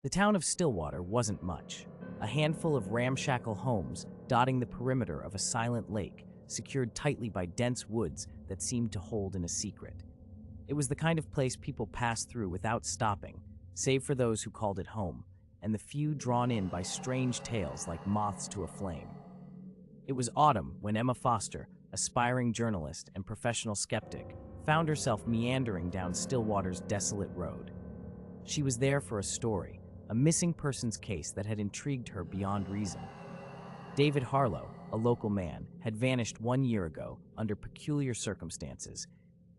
The town of Stillwater wasn't much. A handful of ramshackle homes dotting the perimeter of a silent lake, secured tightly by dense woods that seemed to hold in a secret. It was the kind of place people passed through without stopping, save for those who called it home, and the few drawn in by strange tales like moths to a flame. It was autumn when Emma Foster, aspiring journalist and professional skeptic, found herself meandering down Stillwater's desolate road. She was there for a story, a missing persons case that had intrigued her beyond reason. David Harlow, a local man, had vanished 1 year ago under peculiar circumstances,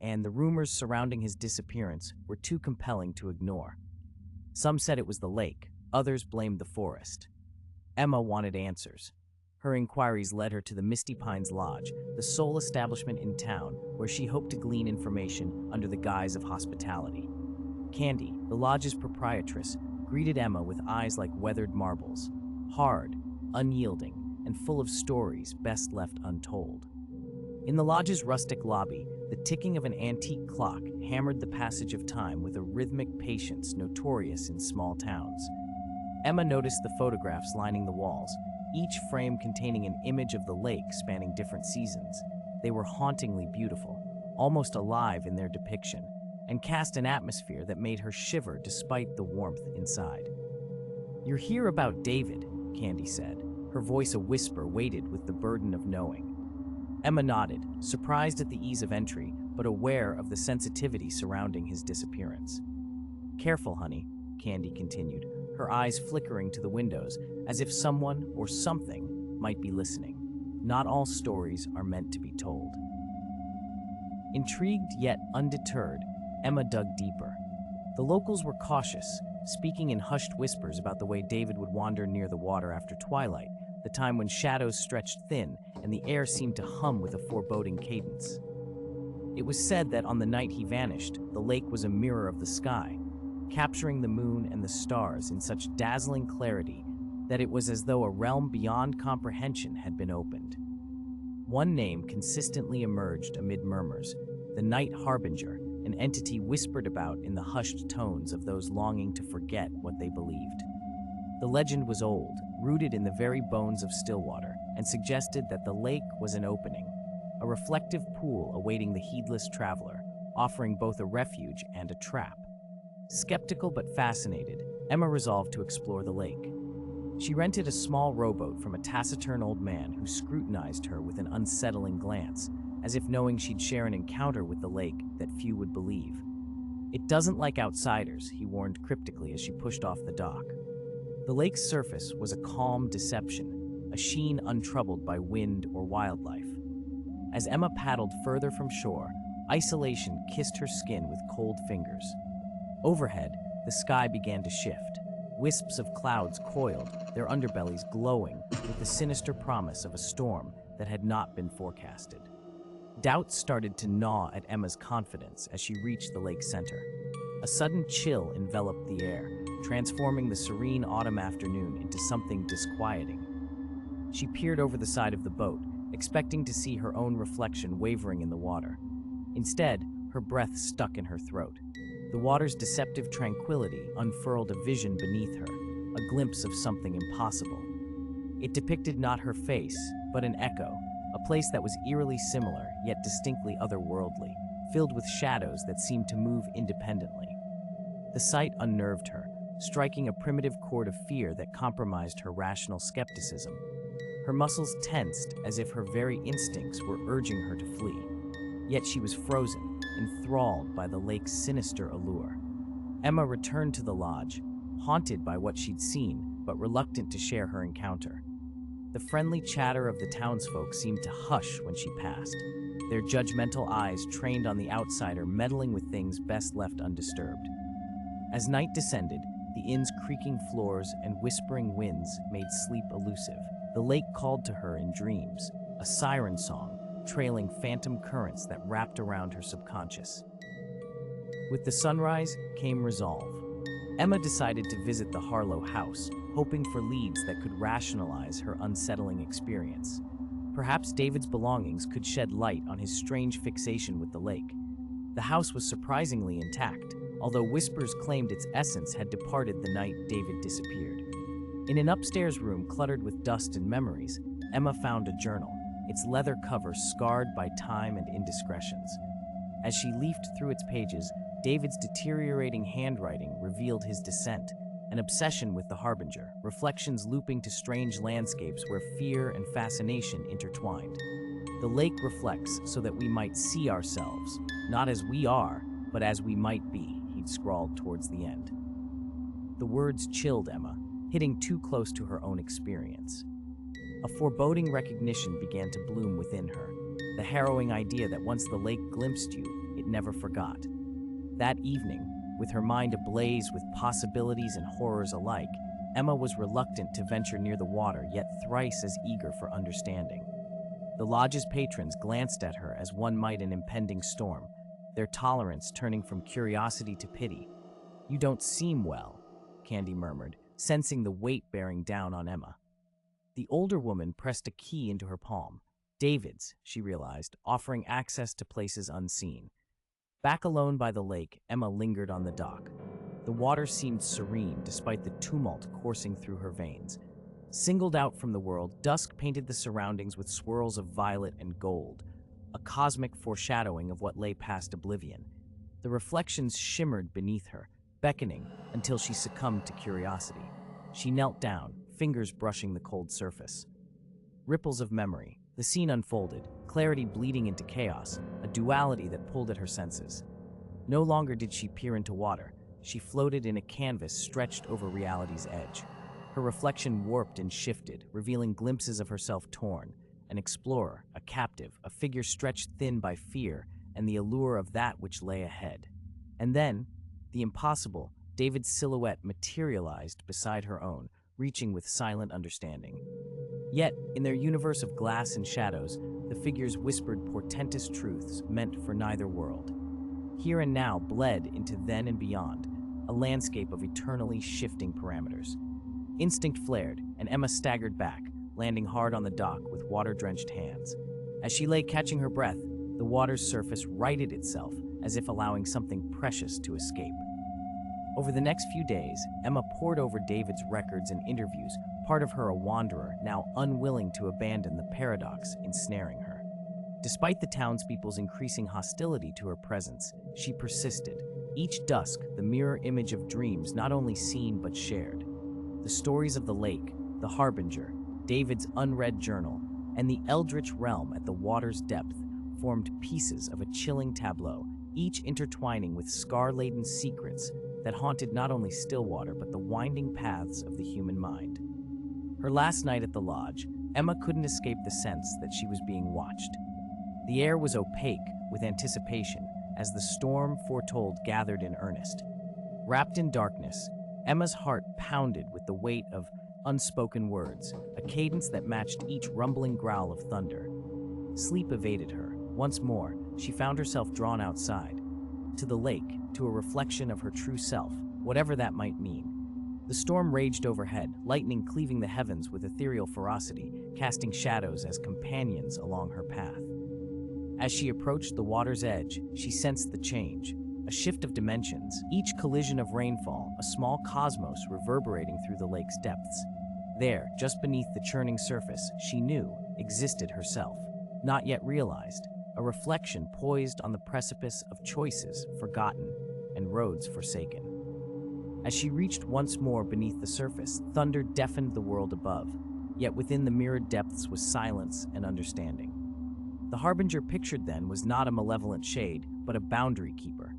and the rumors surrounding his disappearance were too compelling to ignore. Some said it was the lake, others blamed the forest. Emma wanted answers. Her inquiries led her to the Misty Pines Lodge, the sole establishment in town where she hoped to glean information under the guise of hospitality. Candy, the lodge's proprietress, greeted Emma with eyes like weathered marbles, hard, unyielding, and full of stories best left untold. In the lodge's rustic lobby, the ticking of an antique clock hammered the passage of time with a rhythmic patience notorious in small towns. Emma noticed the photographs lining the walls, each frame containing an image of the lake spanning different seasons. They were hauntingly beautiful, almost alive in their depiction, and cast an atmosphere that made her shiver despite the warmth inside. "You're here about David," Candy said, her voice a whisper weighted with the burden of knowing. Emma nodded, surprised at the ease of entry, but aware of the sensitivity surrounding his disappearance. "Careful, honey," Candy continued, her eyes flickering to the windows as if someone or something might be listening. "Not all stories are meant to be told." Intrigued yet undeterred, Emma dug deeper. The locals were cautious, speaking in hushed whispers about the way David would wander near the water after twilight, the time when shadows stretched thin and the air seemed to hum with a foreboding cadence. It was said that on the night he vanished, the lake was a mirror of the sky, capturing the moon and the stars in such dazzling clarity that it was as though a realm beyond comprehension had been opened. One name consistently emerged amid murmurs, the Night Harbinger, an entity whispered about in the hushed tones of those longing to forget what they believed. The legend was old, rooted in the very bones of Stillwater, and suggested that the lake was an opening, a reflective pool awaiting the heedless traveler, offering both a refuge and a trap. Skeptical but fascinated, Emma resolved to explore the lake. She rented a small rowboat from a taciturn old man who scrutinized her with an unsettling glance, as if knowing she'd share an encounter with the lake that few would believe. "It doesn't like outsiders," he warned cryptically as she pushed off the dock. The lake's surface was a calm deception, a sheen untroubled by wind or wildlife. As Emma paddled further from shore, isolation kissed her skin with cold fingers. Overhead, the sky began to shift. Wisps of clouds coiled, their underbellies glowing with the sinister promise of a storm that had not been forecasted. Doubts started to gnaw at Emma's confidence as she reached the lake's center. A sudden chill enveloped the air, transforming the serene autumn afternoon into something disquieting. She peered over the side of the boat, expecting to see her own reflection wavering in the water. Instead, her breath stuck in her throat. The water's deceptive tranquility unfurled a vision beneath her, a glimpse of something impossible. It depicted not her face, but an echo, a place that was eerily similar, yet distinctly otherworldly, filled with shadows that seemed to move independently. The sight unnerved her, striking a primitive chord of fear that compromised her rational skepticism. Her muscles tensed as if her very instincts were urging her to flee. Yet she was frozen, enthralled by the lake's sinister allure. Emma returned to the lodge, haunted by what she'd seen, but reluctant to share her encounter. The friendly chatter of the townsfolk seemed to hush when she passed, their judgmental eyes trained on the outsider meddling with things best left undisturbed. As night descended, the inn's creaking floors and whispering winds made sleep elusive. The lake called to her in dreams, a siren song, trailing phantom currents that wrapped around her subconscious. With the sunrise came resolve. Emma decided to visit the Harlow house, hoping for leads that could rationalize her unsettling experience. Perhaps David's belongings could shed light on his strange fixation with the lake. The house was surprisingly intact, although whispers claimed its essence had departed the night David disappeared. In an upstairs room cluttered with dust and memories, Emma found a journal, its leather cover scarred by time and indiscretions. As she leafed through its pages, David's deteriorating handwriting revealed his descent, an obsession with the Harbinger, reflections looping to strange landscapes where fear and fascination intertwined. The lake reflects so that we might see ourselves, not as we are, but as we might be, he'd scrawled towards the end. The words chilled Emma, hitting too close to her own experience. A foreboding recognition began to bloom within her, the harrowing idea that once the lake glimpsed you, it never forgot. That evening, with her mind ablaze with possibilities and horrors alike, Emma was reluctant to venture near the water, yet thrice as eager for understanding. The lodge's patrons glanced at her as one might an impending storm, their tolerance turning from curiosity to pity. "You don't seem well," Candy murmured, sensing the weight bearing down on Emma. The older woman pressed a key into her palm. David's, she realized, offering access to places unseen. Back alone by the lake, Emma lingered on the dock. The water seemed serene despite the tumult coursing through her veins. Singled out from the world, dusk painted the surroundings with swirls of violet and gold, a cosmic foreshadowing of what lay past oblivion. The reflections shimmered beneath her, beckoning until she succumbed to curiosity. She knelt down, fingers brushing the cold surface. Ripples of memory. The scene unfolded, clarity bleeding into chaos, a duality that pulled at her senses. No longer did she peer into water. She floated in a canvas stretched over reality's edge. Her reflection warped and shifted, revealing glimpses of herself torn. An explorer, a captive, a figure stretched thin by fear and the allure of that which lay ahead. And then, the impossible, David's silhouette materialized beside her own, reaching with silent understanding. Yet, in their universe of glass and shadows, the figures whispered portentous truths meant for neither world. Here and now bled into then and beyond, a landscape of eternally shifting parameters. Instinct flared, and Emma staggered back, landing hard on the dock with water-drenched hands. As she lay catching her breath, the water's surface righted itself, as if allowing something precious to escape. Over the next few days, Emma pored over David's records and interviews, part of her a wanderer, now unwilling to abandon the paradox ensnaring her. Despite the townspeople's increasing hostility to her presence, she persisted, each dusk the mirror image of dreams not only seen but shared. The stories of the lake, the Harbinger, David's unread journal, and the eldritch realm at the water's depth formed pieces of a chilling tableau, each intertwining with scar-laden secrets that haunted not only Stillwater but the winding paths of the human mind. Her last night at the lodge, Emma couldn't escape the sense that she was being watched. The air was opaque with anticipation as the storm foretold gathered in earnest. Wrapped in darkness, Emma's heart pounded with the weight of unspoken words, a cadence that matched each rumbling growl of thunder. Sleep evaded her. Once more, she found herself drawn outside, to the lake, to a reflection of her true self, whatever that might mean. The storm raged overhead, lightning cleaving the heavens with ethereal ferocity, casting shadows as companions along her path. As she approached the water's edge, she sensed the change, a shift of dimensions, each collision of rainfall, a small cosmos reverberating through the lake's depths. There, just beneath the churning surface, she knew, existed herself, not yet realized, a reflection poised on the precipice of choices forgotten and roads forsaken. As she reached once more beneath the surface, thunder deafened the world above, yet within the mirrored depths was silence and understanding. The Harbinger pictured then was not a malevolent shade, but a boundary keeper.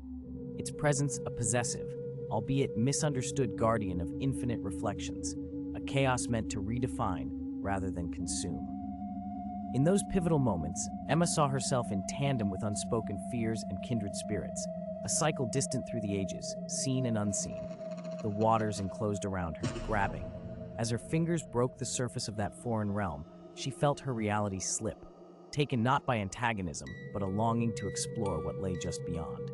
Its presence a possessive, albeit misunderstood guardian of infinite reflections, a chaos meant to redefine rather than consume. In those pivotal moments, Emma saw herself in tandem with unspoken fears and kindred spirits, a cycle distant through the ages, seen and unseen. The waters enclosed around her, grabbing. As her fingers broke the surface of that foreign realm, she felt her reality slip, taken not by antagonism, but a longing to explore what lay just beyond.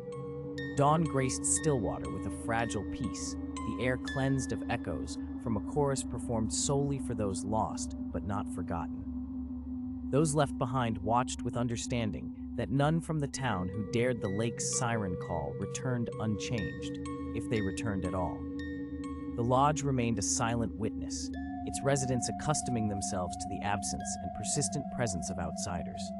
Dawn graced Stillwater with a fragile peace, the air cleansed of echoes from a chorus performed solely for those lost but not forgotten. Those left behind watched with understanding, that none from the town who dared the lake's siren call returned unchanged, if they returned at all. The lodge remained a silent witness, its residents accustoming themselves to the absence and persistent presence of outsiders.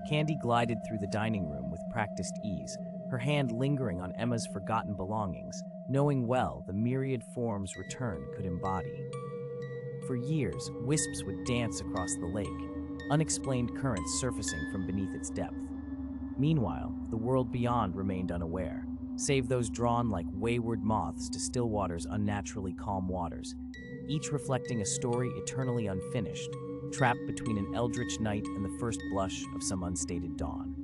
Candy glided through the dining room with practiced ease, her hand lingering on Emma's forgotten belongings, knowing well the myriad forms return could embody. For years, wisps would dance across the lake, unexplained currents surfacing from beneath its depth. Meanwhile, the world beyond remained unaware, save those drawn like wayward moths to Stillwater's unnaturally calm waters, each reflecting a story eternally unfinished, trapped between an eldritch night and the first blush of some unstated dawn.